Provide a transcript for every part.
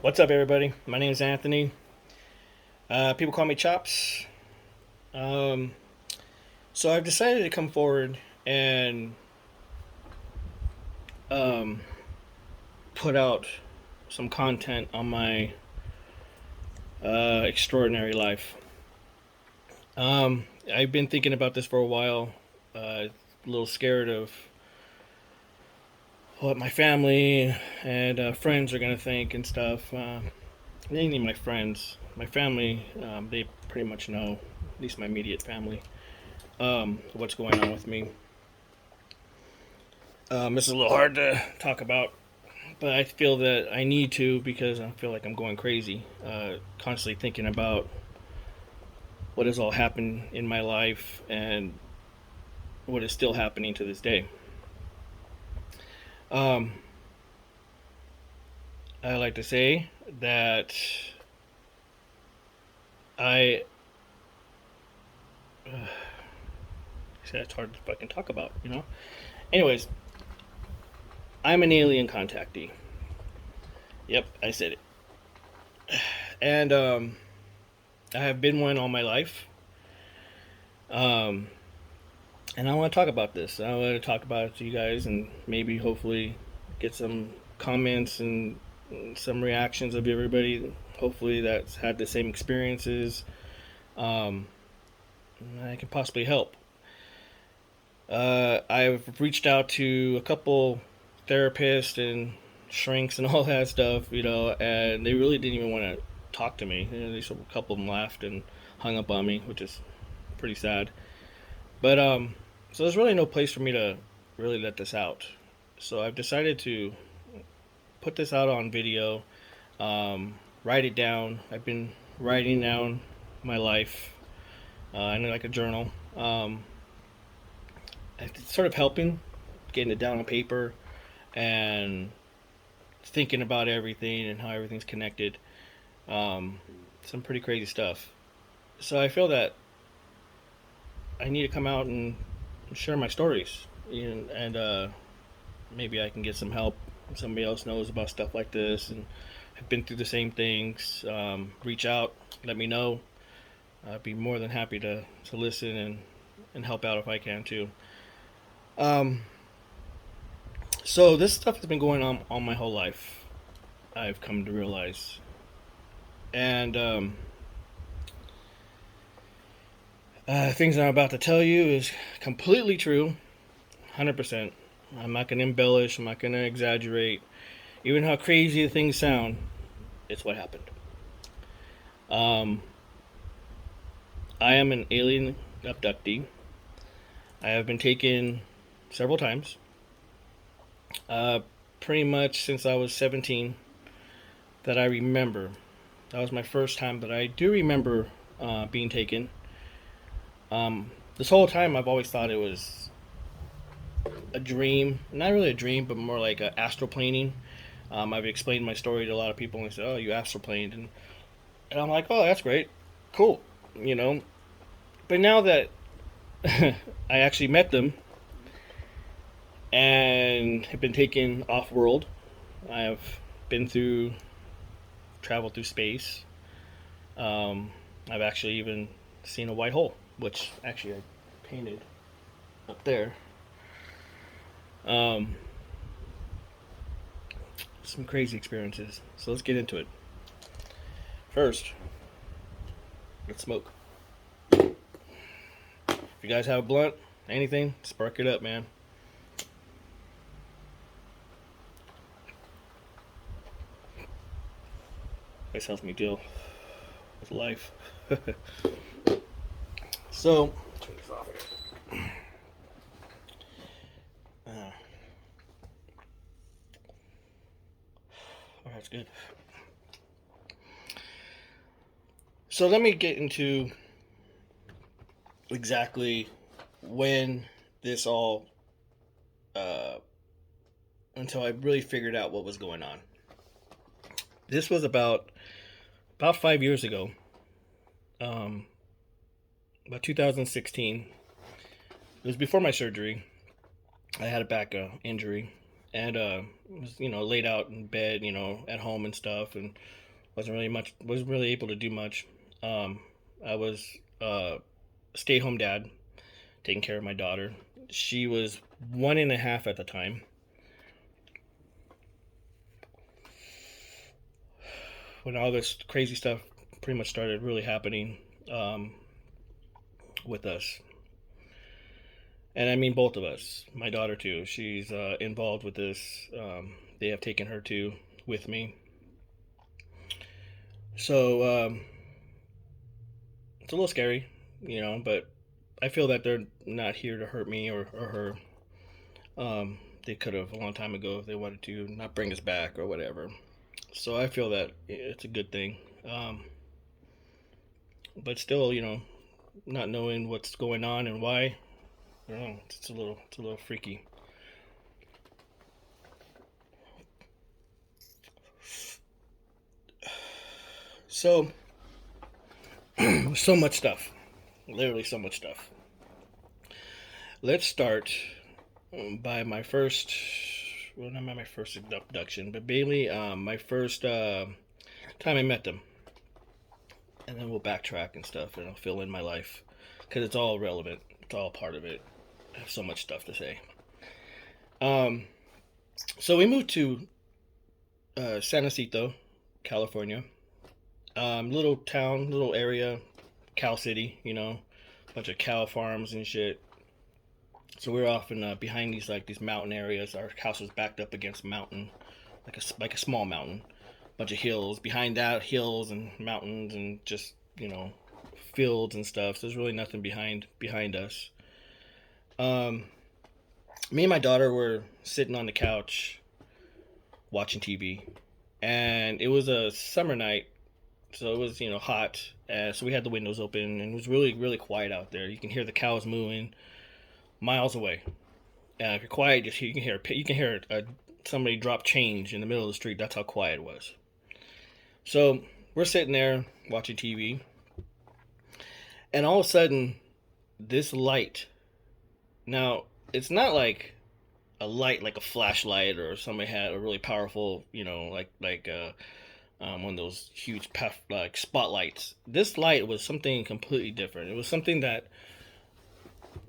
What's up, everybody? My name is Anthony. People call me Chops. Um, so I've decided to come forward and um, put out some content on my extraordinary life. I've been thinking about this for a while. A little scared of what my family and friends are gonna think and stuff. Mainly my friends, my family. They pretty much know, at least my immediate family, what's going on with me. This is a little hard to talk about, but I feel that I need to because I feel like I'm going crazy. Constantly thinking about what has all happened in my life and what is still happening to this day. Um, I like to say that I. That's hard to fucking talk about. Anyways, I'm an alien contactee. Yep, I said it. And I have been one all my life. Um, and I want to talk about this. I want to talk about it to you guys and maybe hopefully get some comments and some reactions of everybody. Hopefully that's had the same experiences. Um, I can possibly help. I've reached out to a couple therapists and shrinks and all that stuff, and they really didn't even want to talk to me. A couple of them laughed and hung up on me, which is pretty sad. But so there's really no place for me to really let this out. So I've decided to put this out on video, write it down. I've been writing down my life in like a journal. It's sort of helping getting it down on paper and thinking about everything and how everything's connected. Um, some pretty crazy stuff. So I feel that I need to come out and share my stories, and maybe I can get some help. If somebody else knows about stuff like this and have been through the same things, reach out, let me know. I'd be more than happy to listen and help out if I can too. Um, so this stuff has been going on all my whole life. I've come to realize, and things I'm about to tell you is completely true, 100%. I'm not going to embellish. I'm not going to exaggerate. Even how crazy the things sound, it's what happened. Um, I am an alien abductee. I have been taken several times. Uh, Pretty much since I was 17 that I remember. That was my first time that I do remember being taken. This whole time I've always thought it was a dream. Not really a dream, but more like a astral planing. I've explained my story to a lot of people and they said, "Oh, you astral planed," and I'm like, "Oh, that's great, cool," you know. But now that I actually met them and have been taken off world, I have been through traveled through space. I've actually even seen a white hole, which actually I painted up there. Um, some crazy experiences. So let's get into it. First, let's smoke. If you guys have a blunt, anything, spark it up, man. This helps me deal with life. So, turn this off here. Oh, that's good. So let me get into exactly when this all, uh, until I really figured out what was going on. This was about 5 years ago, um, about 2016. It was before my surgery. I had a back injury, and was laid out in bed, at home and stuff, and wasn't really able to do much. Um, I was stay at home dad, taking care of my daughter. She was 1.5 at the time when all this crazy stuff pretty much started really happening um, with us. And I mean both of us. My daughter too. She's involved with this. They have taken her too with me. So it's a little scary, but I feel that they're not here to hurt me or her. They could have a long time ago if they wanted to not bring us back or whatever. So I feel that it's a good thing. But still, not knowing what's going on and why, I don't know. It's a little freaky. So, so much stuff. Literally so much stuff. Let's start by my first, well, not my first abduction, but mainly my first time I met them. And then we'll backtrack and stuff, and I'll fill in my life. Because it's all relevant, it's all part of it. I have so much stuff to say. Um, so we moved to San Jacinto, California. Little town, little area, cow city, bunch of cow farms and shit. So we were often behind these mountain areas. Our house was backed up against a mountain, like a small mountain, bunch of hills. Behind that, hills and mountains and just fields and stuff. So there's really nothing behind us. Um, Me and my daughter were sitting on the couch watching TV, and it was a summer night, so it was hot. So we had the windows open, and it was really really quiet out there. You can hear the cows mooing miles away. If you're quiet, just you can hear somebody drop change in the middle of the street. That's how quiet it was. So we're sitting there watching TV, and all of a sudden, this light. Now it's not like a light like a flashlight or somebody had a really powerful, one of those huge like spotlights. This light was something completely different. It was something that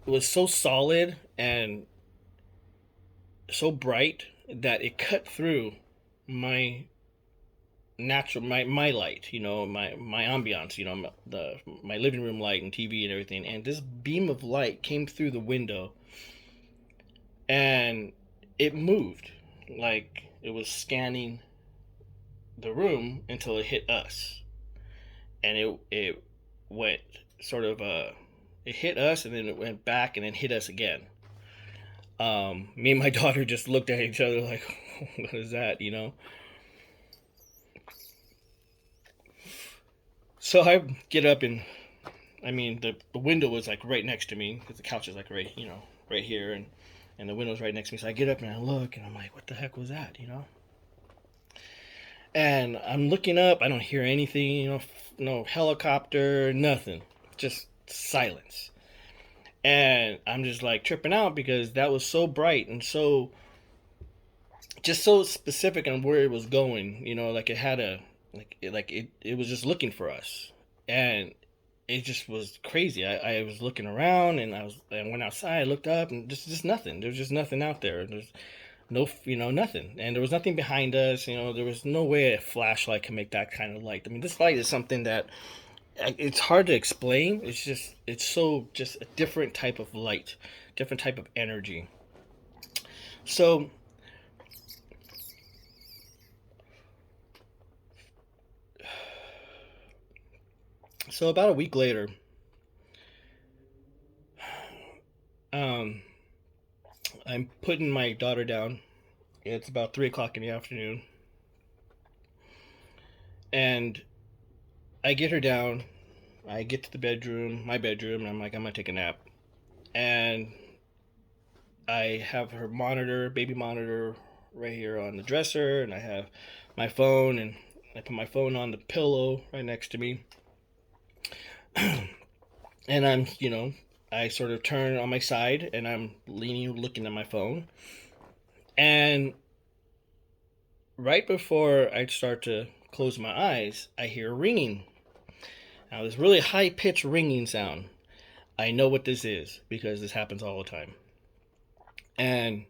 was so solid and so bright that it cut through my my light, my ambiance, my living room light and TV and everything. And this beam of light came through the window, and it moved like it was scanning the room until it hit us, and it went sort of it hit us, and then it went back and then hit us again. Me and my daughter just looked at each other like, what is that, So I get up, and I mean the window was like right next to me because the couch is like right here, and the window's right next to me. So I get up and I look, and I'm like, what the heck was that? And I'm looking up. I don't hear anything. No helicopter, nothing. Just silence. And I'm just like tripping out because that was so bright and so specific on where it was going. Like it had it was just looking for us, and it just was crazy. I was looking around, and I went outside. I looked up, and just nothing. There was just nothing out there. There's no, nothing, and there was nothing behind us. There was no way a flashlight can make that kind of light. I mean, this light is something that it's hard to explain. It's so just a different type of light, different type of energy. So about a week later, um, I'm putting my daughter down. It's about 3 o'clock in the afternoon, and I get her down. I get to the bedroom, my bedroom, and I'm like, I'm gonna take a nap. And I have her monitor, baby monitor, right here on the dresser, and I have my phone, and I put my phone on the pillow right next to me. And I sort of turn on my side, and I'm leaning, looking at my phone. And Right before I start to close my eyes, I hear ringing. Now, this really high pitched ringing sound. I know what this is because this happens all the time. And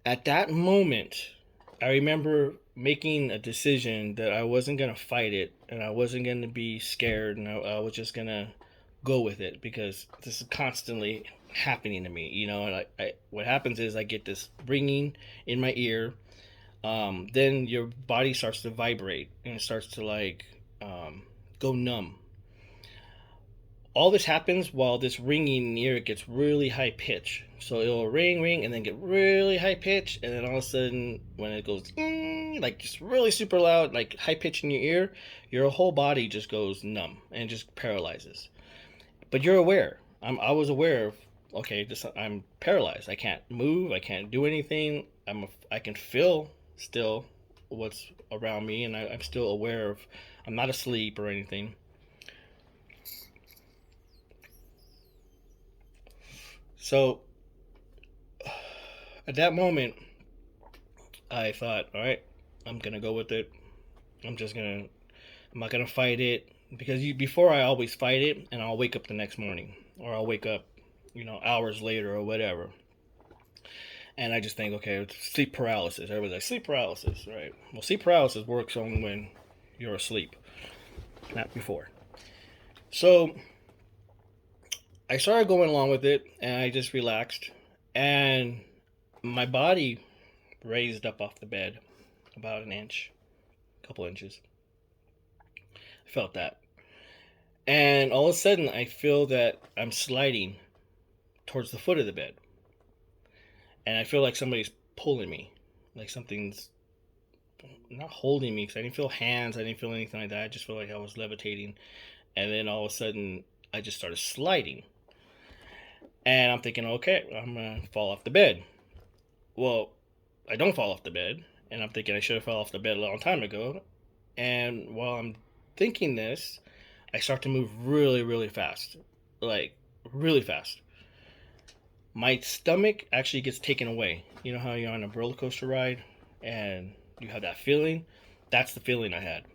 at that moment, I remember making a decision that I wasn't going to fight it and I wasn't going to be scared and I was just going to go with it because this is constantly happening to me, you know. And what happens is I get this ringing in my ear. Then your body starts to vibrate and it starts to like go numb. All this happens while this ringing in the ear gets really high pitch. So it'll ring, ring, and then get really high pitch, and then all of a sudden, when it goes like just really super loud, like high pitch in your ear, your whole body just goes numb and just paralyzes. But you're aware. I was aware of okay, I'm paralyzed. I can't move. I can't do anything. I can feel still what's around me, and I'm still aware of. I'm not asleep or anything. So at that moment, I thought, all right, I'm gonna go with it. I'm just gonna, I'm not gonna fight it because before I always fight it, and I'll wake up the next morning, or I'll wake up, hours later or whatever, and I just think, okay, it's sleep paralysis. Everybody's like sleep paralysis, right? Well, sleep paralysis works only when you're asleep, not before. So I started going along with it, and I just relaxed, and my body raised up off the bed about an inch, a couple inches. I felt that. And all of a sudden, I feel that I'm sliding towards the foot of the bed. And I feel like somebody's pulling me. Like something's not holding me because I didn't feel hands, I didn't feel anything like that. I just felt like I was levitating. And then all of a sudden, I just started sliding. And I'm thinking, okay, I'm going to fall off the bed. Well, I don't fall off the bed. And I'm thinking I should have fell off the bed a long time ago. And while I'm thinking this, I start to move really, really fast. Like, really fast. My stomach actually gets taken away. You know how you're on a roller coaster ride and you have that feeling? That's the feeling I had.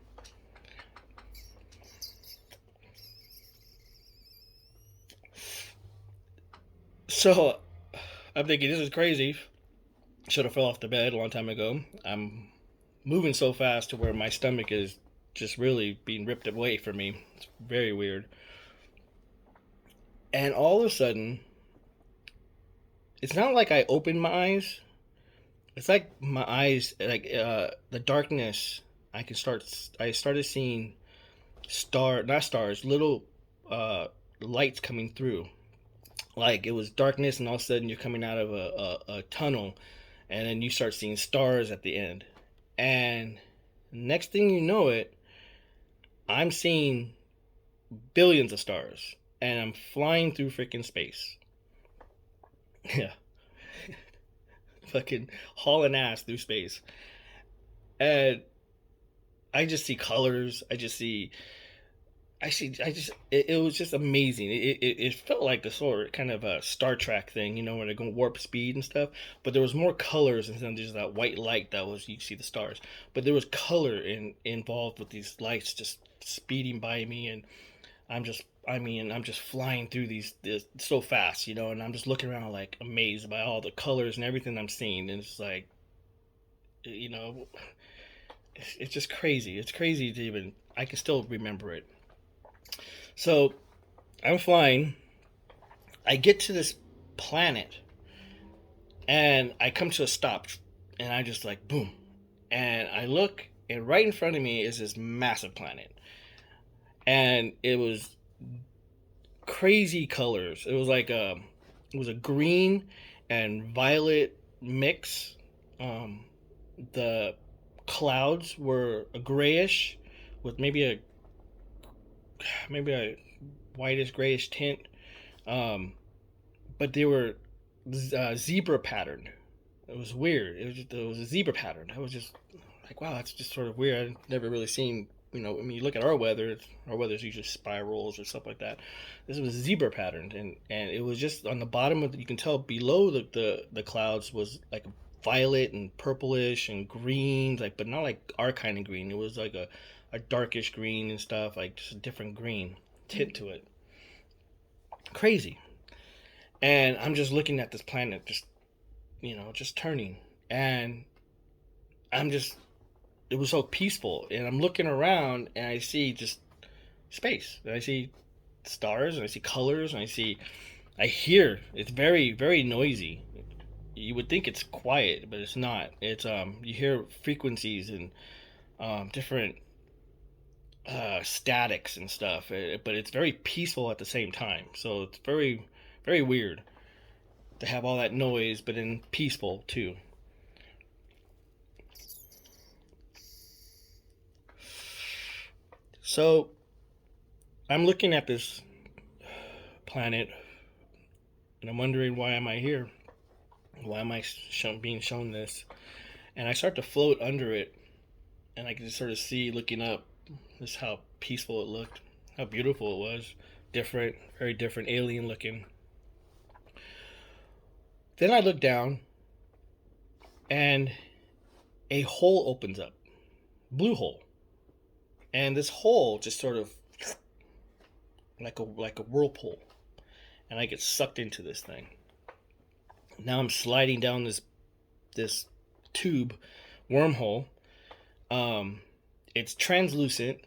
So I'm thinking, this is crazy. Should have fell off the bed a long time ago. I'm moving so fast to where my stomach is just really being ripped away from me. It's very weird. And all of a sudden, it's not like I opened my eyes. It's like my eyes, like the darkness. I started seeing not stars, little lights coming through. Like it was darkness, and all of a sudden you're coming out of a tunnel, and then you start seeing stars at the end. And next thing you know it, I'm seeing billions of stars, and I'm flying through freaking space. Yeah, fucking hauling ass through space, and I just see colors. It was just amazing. It felt like the sort of kind of a Star Trek thing, where they're going warp speed and stuff. But there was more colors instead of just that white light that was you see the stars. But there was color involved with these lights just speeding by me, and I'm just flying through this so fast, and I'm just looking around like amazed by all the colors and everything I'm seeing, and it's like, you know, it's just crazy. It's crazy to even I can still remember it. So I'm flying. I get to this planet, and I come to a stop, and I just like boom, and I look, and right in front of me is this massive planet, and it was crazy colors. It was a green and violet mix. Um, the clouds were a grayish with maybe a whitish grayish tint, um, but they were zebra patterned. It was weird. It was a zebra pattern. I was just like, wow, that's just sort of weird. I've never really seen. I mean, you look at our weather. Our weather's usually spirals or stuff like that. This was zebra patterned, and it was just on the bottom of. You can tell below the clouds was like violet and purplish and greens, like, but not like our kind of green. It was like a darkish green and stuff, like just a different green tint to it. Crazy. And I'm just looking at this planet, just just turning, and I'm just it was so peaceful. And I'm looking around, and I see just space, and I see stars, and I see colors, and I hear. It's very very noisy. You would think it's quiet, but it's not. It's you hear frequencies and different statics and stuff, but it's very peaceful at the same time. So it's very very weird to have all that noise, but then peaceful too. So I'm looking at this planet, and I'm wondering, why am I here? Why am I being shown this? And I start to float under it, and I can just sort of see, looking up, just how peaceful it looked, how beautiful it was, different, very different, alien looking. Then I look down, and a hole opens up, blue hole, and this hole just sort of like a whirlpool, and I get sucked into this thing. Now I'm sliding down this tube wormhole. It's translucent.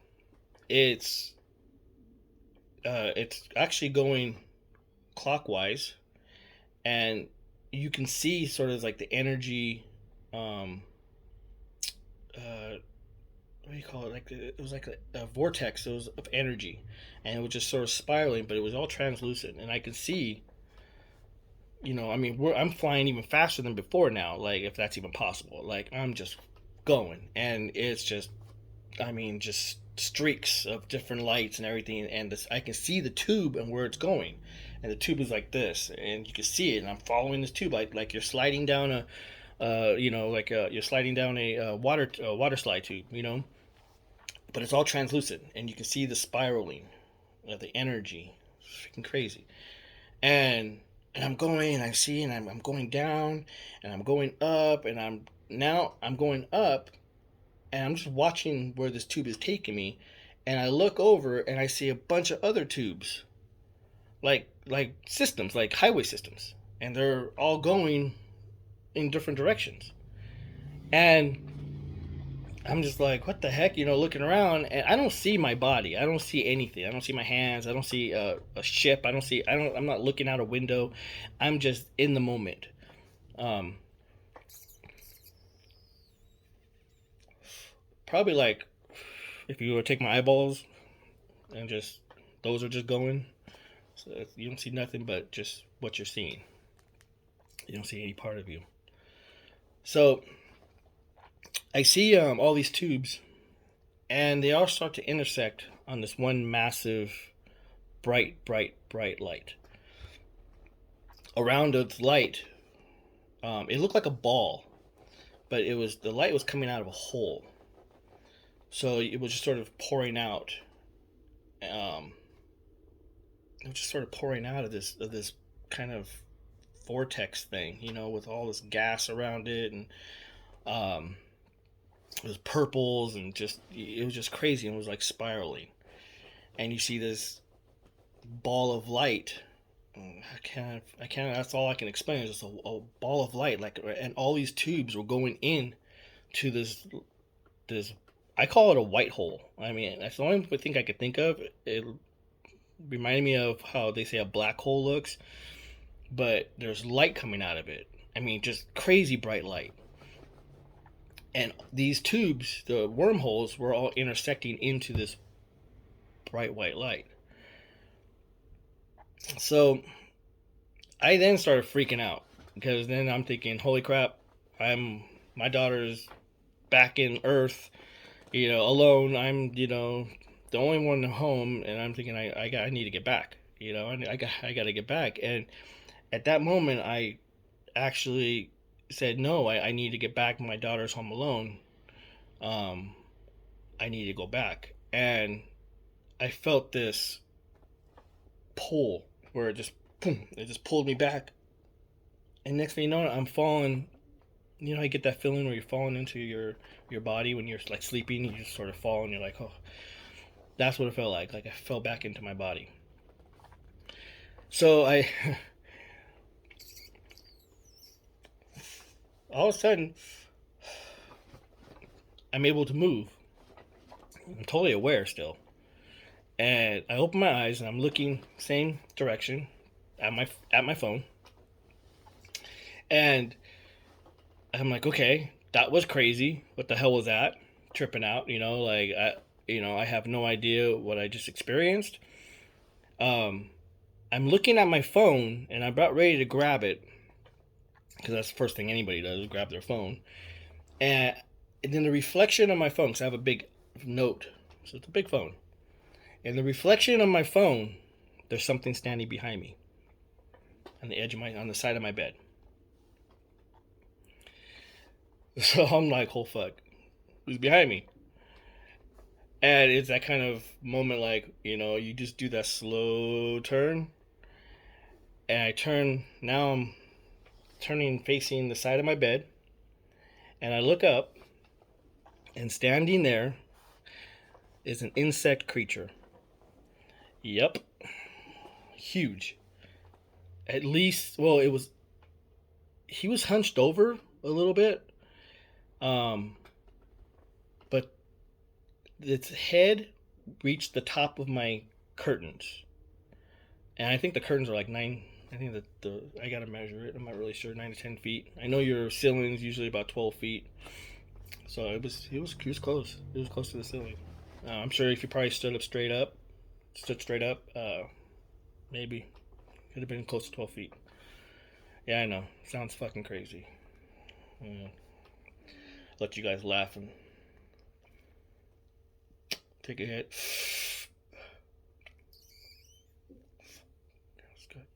It's actually going clockwise, and you can see sort of like the energy. What do you call it? Like, it was like a vortex. It was of energy, and it was just sort of spiraling, but it was all translucent, and I could see. I mean, I'm flying even faster than before now. Like, if that's even possible. Like, I'm just going, and it's just, I mean, just streaks of different lights and everything, and I can see the tube and where it's going, and the tube is like this, and you can see it, and I'm following this tube like you're sliding down you're sliding down a water slide tube, but it's all translucent, and you can see the spiraling of the energy. It's freaking crazy, and I'm going, and I see, and I'm going down, and I'm going up, and I'm going up, and I'm just watching where this tube is taking me, and I look over, and I see a bunch of other tubes, like systems, like highway systems, and they're all going in different directions, and I'm just like, what the heck, looking around, and I don't see my body. I don't see anything. I don't see my hands. I don't see a ship. I'm not looking out a window. I'm just in the moment. Um, Probably like, if you were to take my eyeballs and just, those are just going. So you don't see nothing but just what you're seeing. You don't see any part of you. So I see all these tubes, and they all start to intersect on this one massive, bright, bright, bright light. Around its light, it looked like a ball, but the light was coming out of a hole. So it was just sort of pouring out. It was just sort of pouring out of this kind of vortex thing, with all this gas around it, and it was purples, and it was just crazy, and it was like spiraling. And you see this ball of light. I can't. That's all I can explain. It's just a ball of light, and all these tubes were going in to this. I call it a white hole. I mean, that's the only thing I could think of. It reminded me of how they say a black hole looks, but there's light coming out of it. I mean, just crazy bright light. And these tubes, the wormholes, were all intersecting into this bright white light. So I then started freaking out, because then I'm thinking, holy crap, my daughter's back in Earth, alone. I'm, the only one home, and I'm thinking, I need to get back. I got to get back. And at that moment, I actually said, no, I need to get back. My daughter's home alone. I need to go back. And I felt this pull where it just pulled me back. And next thing you know, I'm falling You know, I get that feeling where you're falling into your body when you're like sleeping. You just sort of fall, and you're like, oh, that's what it felt like. Like I fell back into my body. So I, all of a sudden, I'm able to move. I'm totally aware still, and I open my eyes and I'm looking same direction at my phone, and I'm like, okay, that was crazy. What the hell was that? Tripping out, I have no idea what I just experienced. Um, I'm looking at my phone and I'm about ready to grab it because that's the first thing anybody does is grab their phone. And, and then the reflection of my phone, because I have a big note, so it's a big phone. And the reflection of my phone, there's something standing behind me on the edge of on the side of my bed. So I'm like, oh fuck, who's behind me? And it's that kind of moment, like, you just do that slow turn. And I turn, now I'm turning facing the side of my bed. And I look up, and standing there is an insect creature. Yep. Huge. At least, well, he was hunched over a little bit. Um, but its head reached the top of my curtains. And I think the curtains are like I think that I gotta measure it. I'm not really sure. 9 to 10 feet. I know your ceiling is usually about 12 feet, so he was close. It was close to the ceiling. I'm sure if you probably stood straight up, maybe could have been close to 12 feet. Yeah, I know. Sounds fucking crazy. Yeah. Let you guys laugh and take a hit. That's good.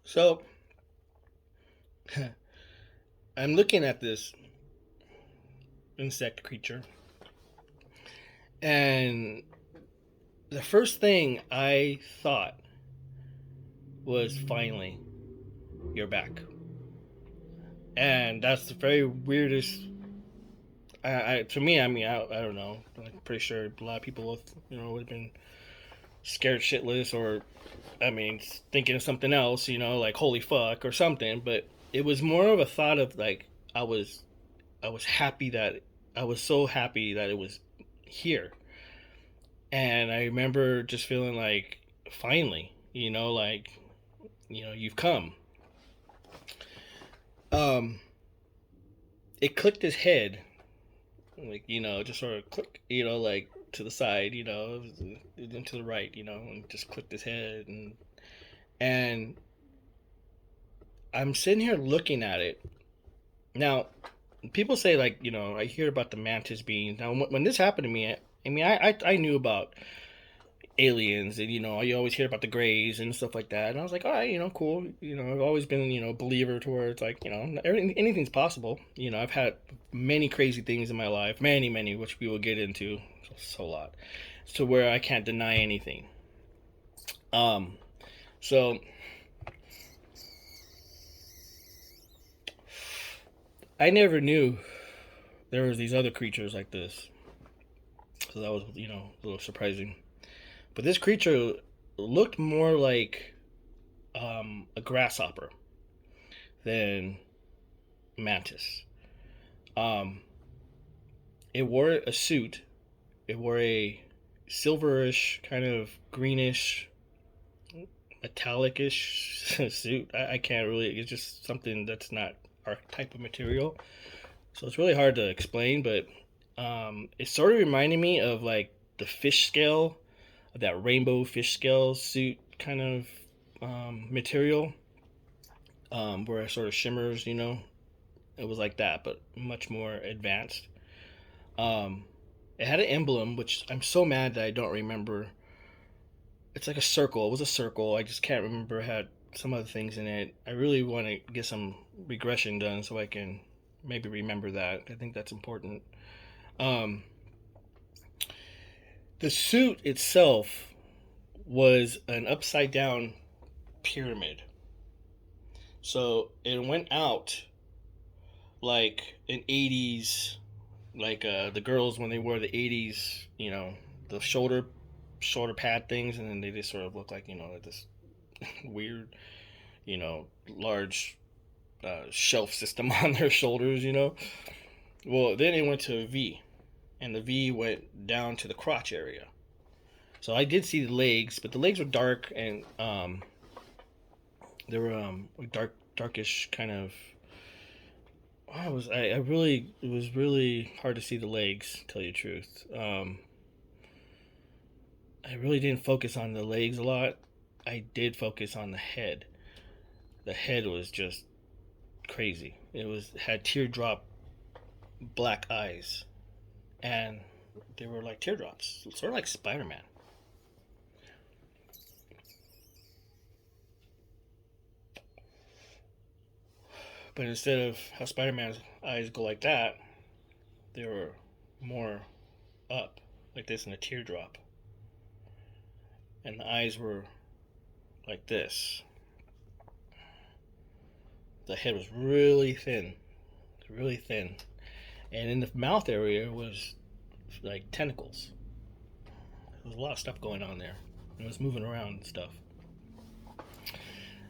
So I'm looking at this insect creature, and the first thing I thought was, finally, you're back. And that's the very weirdest. To me, I mean, I don't know. I'm pretty sure a lot of people, would have been scared shitless, or, I mean, thinking of something else, like holy fuck or something. But it was more of a thought of like I was happy that I was so happy that it was here. And I remember just feeling like, finally, you've come. Um, it clicked his head, like, just sort of click, like to the side, then to the right, and just clicked his head, and I'm sitting here looking at it. Now, people say, like, I hear about the mantis beings. Now, when this happened to me, I mean, I knew about aliens, and you always hear about the grays and stuff like that, and I was like, all right, cool. I've always been a believer towards, like, anything's possible. I've had many crazy things in my life, many, which we will get into, so a lot, to where I can't deny anything. So I never knew there was these other creatures like this, so that was, a little surprising. But this creature looked more like a grasshopper than mantis. Um, it wore a suit. It wore a silverish, kind of greenish, metallic-ish suit. I can't really. It's just something that's not our type of material, so it's really hard to explain. But it sort of reminded me of like the fish scale, of that rainbow fish scale suit kind of material, where it sort of shimmers. It was like that, but much more advanced. Um, it had an emblem, which I'm so mad that I don't remember. It's like a circle. It was a circle. I just can't remember. It had some other things in it. I really want to get some regression done so I can maybe remember that. I think that's important. Um, the suit itself was an upside down pyramid. So it went out like an 80s, like the girls when they wore the 80s, the shoulder pad things, and then they just sort of look like, like this weird, large shelf system on their shoulders. Well, then it went to a V, and the V went down to the crotch area. So I did see the legs, but the legs were dark, and they were darkish kind of. I really, it was really hard to see the legs, to tell you the truth. I really didn't focus on the legs a lot. I did focus on the head. The head was just crazy. Had teardrop black eyes, and they were like teardrops, sort of like Spider-Man. But instead of how Spider-Man's eyes go like that, they were more up, like this in a teardrop, and the eyes were like this. The head was really thin, and in the mouth area was like tentacles. There was a lot of stuff going on there. It was moving around and stuff.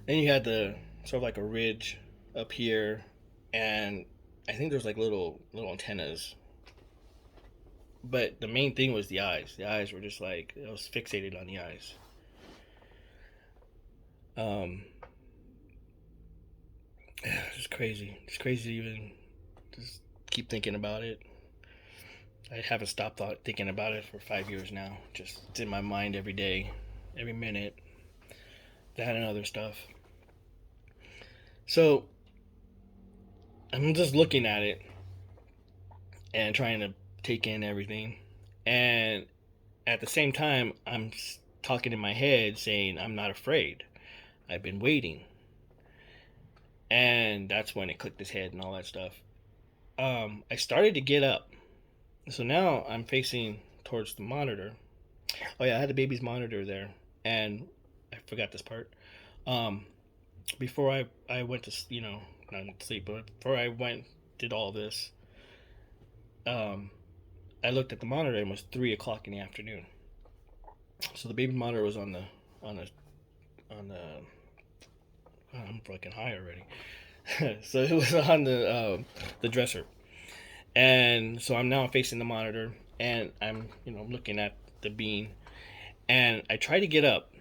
Then you had the sort of like a ridge up here, and I think there's like little antennas. But the main thing was the eyes. The eyes were just like I was fixated on the eyes. Um, it's crazy. It's crazy to even just keep thinking about it. I haven't stopped thinking about it for 5 years now. Just it's in my mind every day, every minute. That and other stuff. So I'm just looking at it and trying to take in everything. And at the same time, I'm talking in my head saying, I'm not afraid. I've been waiting. And that's when it clicked his head and all that stuff. I started to get up. So now I'm facing towards the monitor. Oh, yeah, I had the baby's monitor there. And I forgot this part. Before I went to, not to sleep, but before I did all this, I looked at the monitor and it was 3 o'clock in the afternoon. So the baby monitor was on the on the on the. Oh, I'm fucking high already. So it was on the dresser, and so I'm now facing the monitor, and I'm looking at the bean, and I try to get up,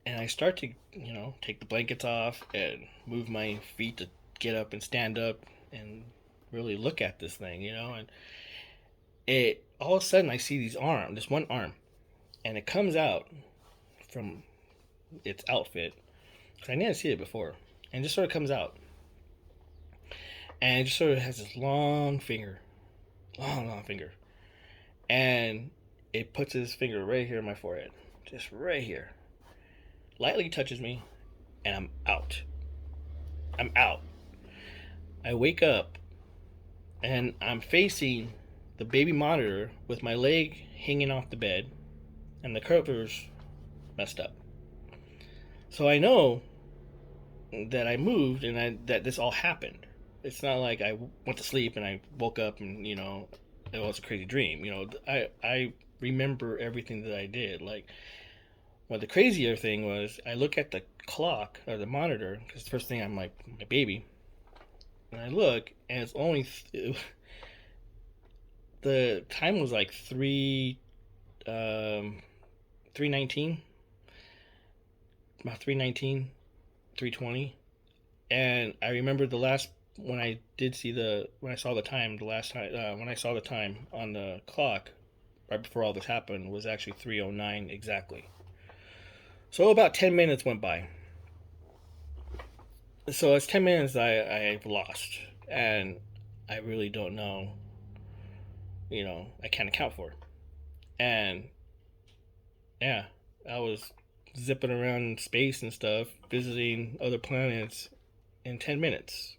and I start to take the blankets off and move my feet to get up and stand up and really look at this thing, and it all of a sudden I see this one arm, and it comes out from its outfit. I didn't see it before, and it just sort of comes out, and it just sort of has this long finger, long finger, and it puts his finger right here in my forehead, just right here, lightly touches me, and I'm out. I'm out. I wake up, and I'm facing the baby monitor with my leg hanging off the bed, and the covers messed up. So I know that I moved and that this all happened. It's not like I went to sleep and I woke up and it was a crazy dream. I remember everything that I did. Like, well, the crazier thing was I look at the clock or the monitor because the first thing I'm like my baby, and I look and it's only the time was like 3:19, about 3:19, 3:20, and I remember the last when I saw the time when I saw the time on the clock right before all this happened was actually 3:09 exactly. So about 10 minutes went by. So it's 10 minutes I've lost, and I really don't know. I can't account for it. And yeah, I was zipping around space and stuff, visiting other planets in 10 minutes.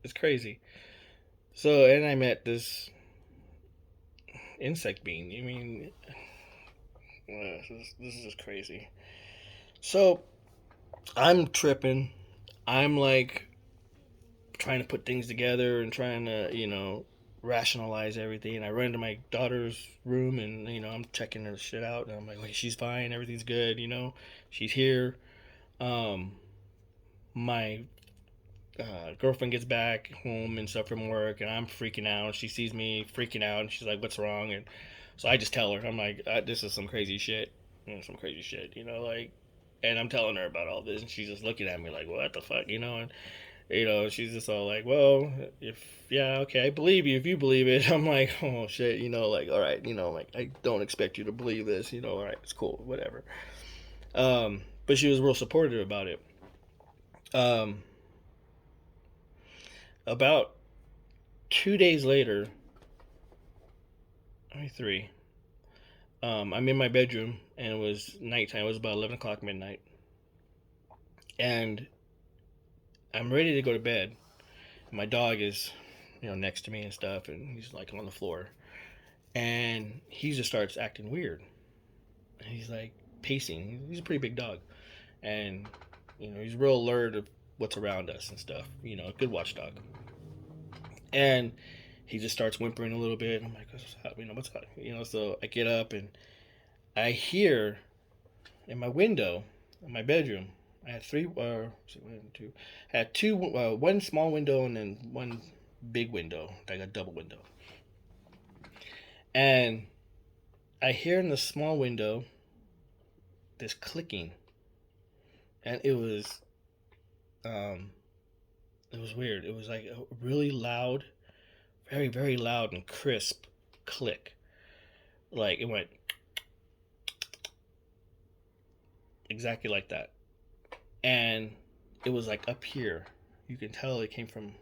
It's crazy. So, and I met this insect being. I mean, this is just crazy. So, I'm tripping. I'm like trying to put things together and trying to, rationalize everything. And I run to my daughter's room and, I'm checking her shit out. And I'm like, wait, she's fine. Everything's good. She's here. Um, my girlfriend gets back home and stuff from work, and I'm freaking out. She sees me freaking out, and she's like, "What's wrong?" And so I just tell her, I'm like, "This is some crazy shit, some crazy shit, like." And I'm telling her about all this, and she's just looking at me like, "What the fuck?" And she's just all like, "Well, if yeah, okay, I believe you if you believe it." I'm like, "Oh shit," like, all right, like I don't expect you to believe this, all right, it's cool, whatever. But she was real supportive about it. Um, about 2 days later, maybe three. I'm in my bedroom and it was nighttime. It was about 11 o'clock midnight, and I'm ready to go to bed. My dog is, next to me and stuff, and he's like on the floor, and he just starts acting weird. And he's like pacing. He's a pretty big dog, and he's real alert of what's around us and stuff. Good watchdog. And he just starts whimpering a little bit. I'm like, what's up? What's up? So I get up and I hear in my window, in my bedroom, I had three, one, two, I had two, one small window and then one big window, like a double window. And I hear in the small window this clicking, and um, it was weird. It was like a really loud, very very loud and crisp click. Like it went exactly like that, and it was like up here. You can tell it came from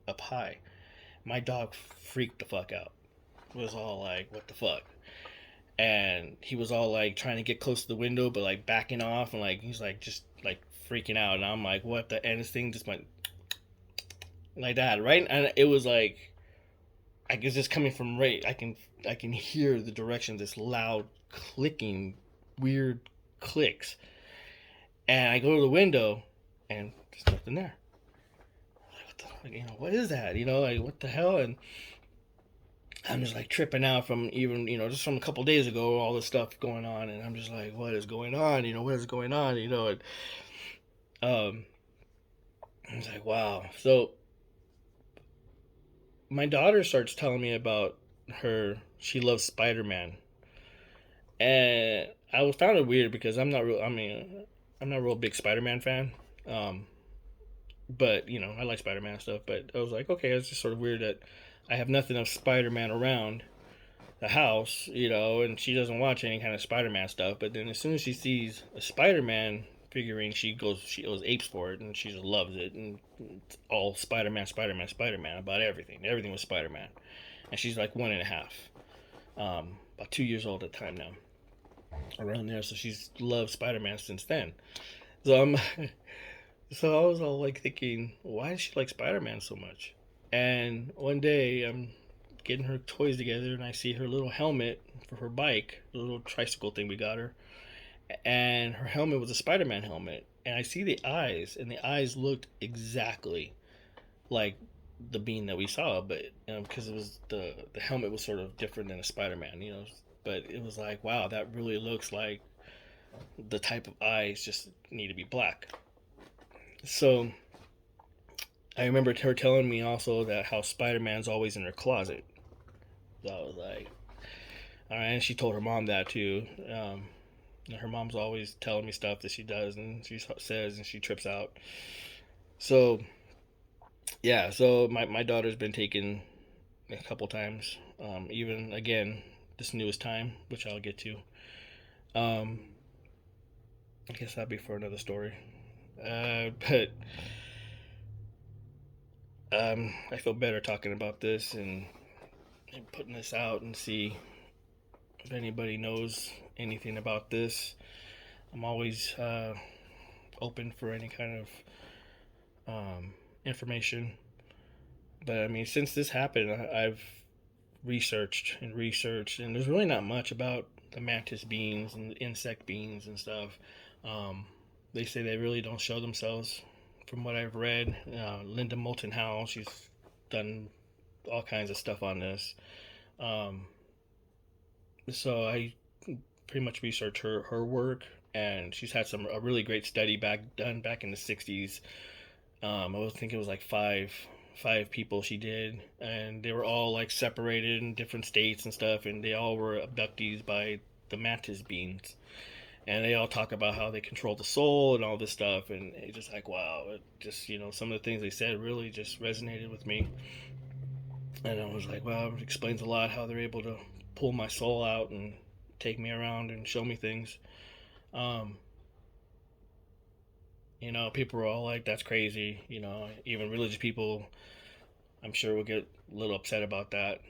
up high. My dog freaked the fuck out. It was all like, what the fuck? And he was all like trying to get close to the window, but like backing off, and like he's like just like freaking out. And I'm like, what the? And this thing just went like that, right? And it was like, I guess just coming from right. I can hear the direction of this loud clicking, weird clicks. And I go to the window, and there's nothing there. Like, what the, what is that? Like what the hell? And I'm just like tripping out from even, just from a couple days ago, all this stuff going on. And I'm just like, what is going on? What is going on? And I was like, wow. So my daughter starts telling me about she loves Spider Man. And found it weird because I'm not a real big Spider Man fan. Um, but, I like Spider Man stuff. But I was like, okay, it's just sort of weird that I have nothing of Spider Man around the house, and she doesn't watch any kind of Spider-Man stuff. But then as soon as she sees a Spider-Man figurine, she goes apes for it, and she just loves it, and it's all Spider-Man, Spider-Man, Spider-Man about everything. Everything was Spider-Man, and she's like 1.5, about 2 years old at the time now, around there. So she's loved Spider-Man since then. So so I was all like thinking, why does she like Spider-Man so much? And one day I'm getting her toys together, and I see her little helmet for her bike, the little tricycle thing we got her, and her helmet was a Spider-Man helmet. And I see the eyes, and the eyes looked exactly like the bean that we saw, but because it was the helmet was sort of different than a Spider-Man, But it was like, wow, that really looks like the type of eyes just need to be black. So I remember her telling me also that how Spider-Man's always in her closet. So I was like, all right, and she told her mom that too. Her mom's always telling me stuff that she does and she says and she trips out. So yeah, so my daughter's been taken a couple times. Even again this newest time, which I'll get to. Um, I guess that'd be for another story. But I feel better talking about this and putting this out and see if anybody knows anything about this. I'm always open for any kind of information. But I mean, since this happened, I've researched, and there's really not much about the mantis beings and the insect beings and stuff. Um, they say they really don't show themselves from what I've read. Linda Moulton Howe, she's done all kinds of stuff on this. Um, so I pretty much researched her work, and she's had a really great study done back in the '60s. I think it was like five people she did, and they were all like separated in different states and stuff, and they all were abductees by the mantis beings, and they all talk about how they control the soul and all this stuff, and it's just like wow, it just some of the things they said really just resonated with me, and I was like wow, it explains a lot how they're able to pull my soul out and take me around and show me things. Um, people were all like, "That's crazy." Even religious people, I'm sure, will get a little upset about that.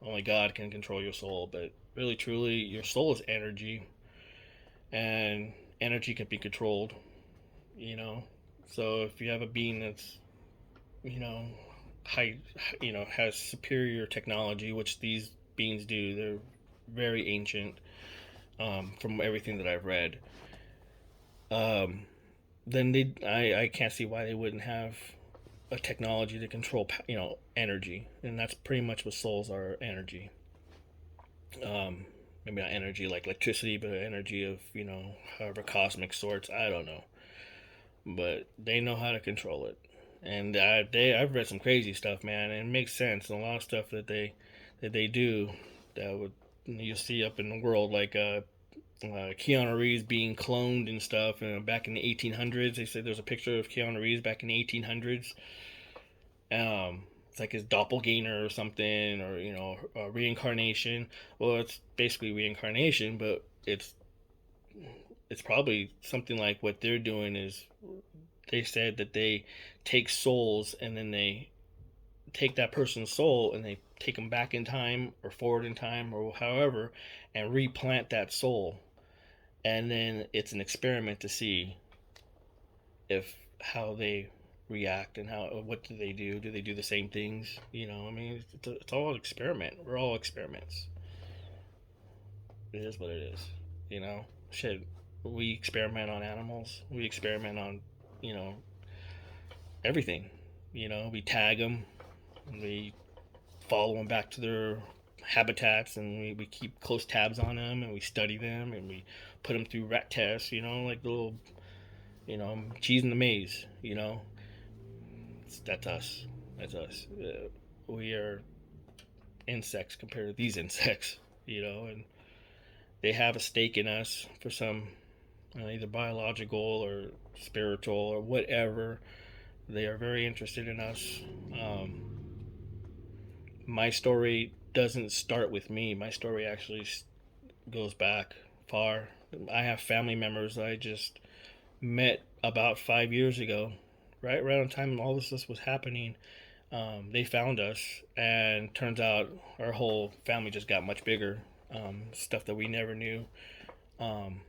Only God can control your soul, but really, truly, your soul is energy, and energy can be controlled. You know, so if you have a being that's you know high, has superior technology, which these beings do, they're very ancient. From everything that I've read, um, then I can't see why they wouldn't have a technology to control energy, and that's pretty much what souls are: energy. Maybe not energy like electricity, but energy of however cosmic sorts. I don't know, but they know how to control it. And I've read some crazy stuff, man, and it makes sense. And a lot of stuff that they do that would you'll see up in the world, like Keanu Reeves being cloned and stuff. And back in the 1800s, they said there's a picture of Keanu Reeves back in the 1800s. It's like his doppelganger or something, or reincarnation. Well, it's basically reincarnation, but it's probably something like what they're doing is they said that they take souls and then they take that person's soul and they take them back in time or forward in time or however and replant that soul, and then it's an experiment to see if how they react and what do they do the same things. I mean, it's all an experiment. We're all experiments. It is what it is. you know Shit, we experiment on animals, we experiment on you know everything. We tag them, and we follow them back to their habitats, and we keep close tabs on them, and we study them, and we put them through rat tests, like the little cheese in the maze. That's us. That's us. We are insects compared to these insects, and they have a stake in us for some either biological or spiritual or whatever. They are very interested in us. My story doesn't start with me. My story actually goes back far. I have family members I just met about 5 years ago, right around the time all this was happening. They found us, and turns out our whole family just got much bigger. Stuff that we never knew. Um,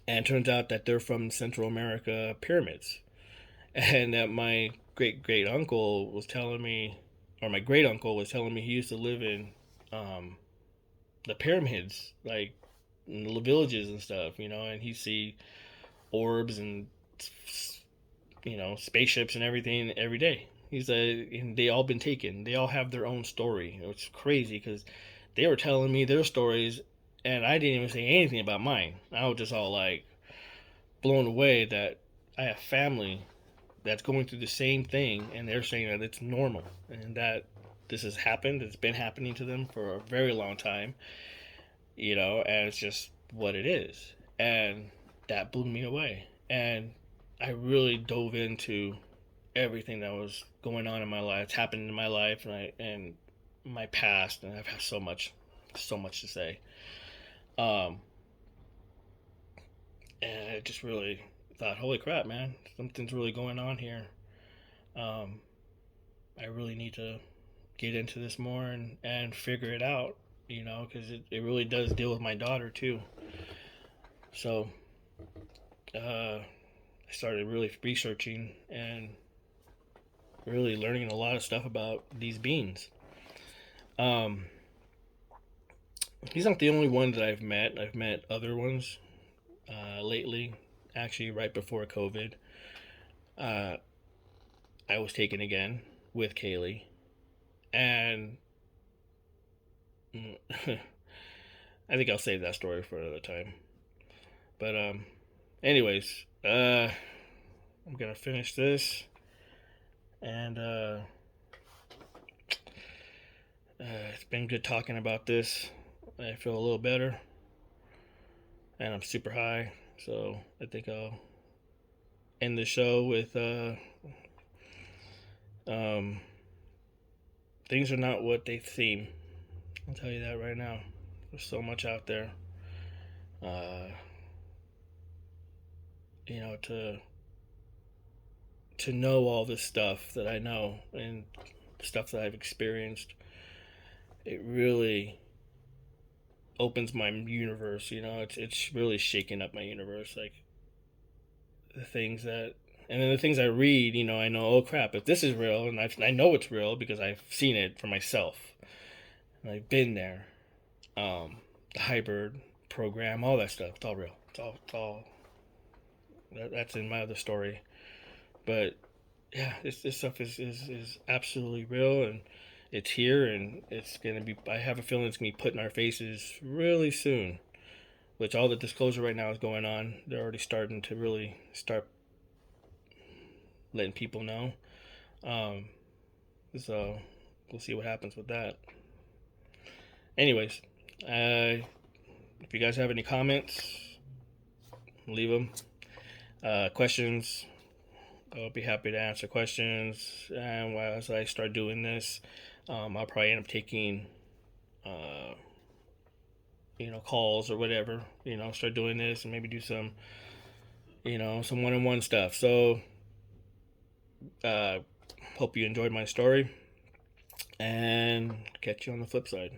and it turns out that they're from Central America pyramids, and that my great great uncle was telling me, or my great uncle was telling me, he used to live in um, the pyramids, like in the villages and stuff, and he'd see orbs and spaceships and everything every day. He's and they all been taken. They all have their own story. It's crazy because they were telling me their stories, and I didn't even say anything about mine. I was just all like blown away that I have family that's going through the same thing, and they're saying that it's normal and that this has happened. It's been happening to them for a very long time, and it's just what it is. And that blew me away. And I really dove into everything that was going on in my life, happening in my life, and my past, and I've had so much to say. Um, and I just really thought, holy crap, man, something's really going on here. Um, I really need to get into this more and figure it out, because it really does deal with my daughter too. So I started really researching and really learning a lot of stuff about these beings. Um, he's not the only one that I've met. I've met other ones lately, actually, right before COVID. uh, I was taken again with Kaylee, and I think I'll save that story for another time. But anyways, I'm gonna finish this, and it's been good talking about this. I feel a little better, and I'm super high, so I think I'll end the show with um, things are not what they seem. I'll tell you that right now. There's so much out there. Uh, to know all this stuff that I know and stuff that I've experienced, it really opens my universe. It's really shaking up my universe. Like the things that, and then the things I read. I know, oh crap, if this is real, and I know it's real because I've seen it for myself, and I've been there. The hybrid program, all that stuff, it's all real. It's all that's in my other story. But yeah, this stuff is absolutely real, and it's here, and it's gonna be. I have a feeling it's gonna be put in our faces really soon. Which all the disclosure right now is going on. They're already starting to really start letting people know. Um, so we'll see what happens with that. Anyways, if you guys have any comments, leave them. Questions, I'll be happy to answer questions. And as I start doing this, I'll probably end up taking, uh, calls or whatever. Start doing this and maybe do some one-on-one stuff. So, uh, hope you enjoyed my story, and catch you on the flip side.